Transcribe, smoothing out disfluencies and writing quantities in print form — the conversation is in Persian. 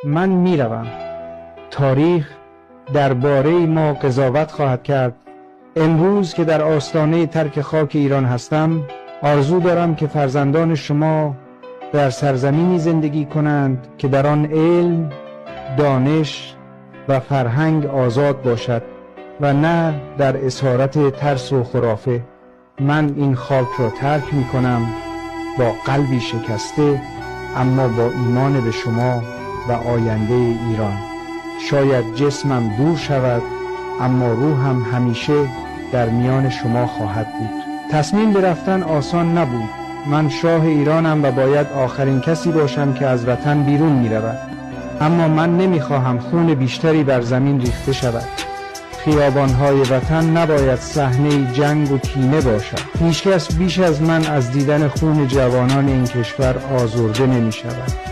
من میروم. تاریخ درباره ما قضاوت خواهد کرد. امروز که در آستانه ترک خاک ایران هستم، آرزو دارم که فرزندان شما در سرزمینی زندگی کنند که در آن علم، دانش و فرهنگ آزاد باشد و نه در اسارت ترس و خرافه. من این خاک را ترک می کنم با قلبی شکسته، اما با ایمان به شما و آینده ایران. شاید جسمم دور شود، اما روحم همیشه در میان شما خواهد بود. تصمیم به رفتن آسان نبود. من شاه ایرانم و باید آخرین کسی باشم که از وطن بیرون می رود. اما من نمیخواهم خون بیشتری بر زمین ریخته شود. خیابانهای وطن نباید صحنه جنگ و کینه باشد. هیچکس بیش از من از دیدن خون جوانان این کشور آزرده نمی شود.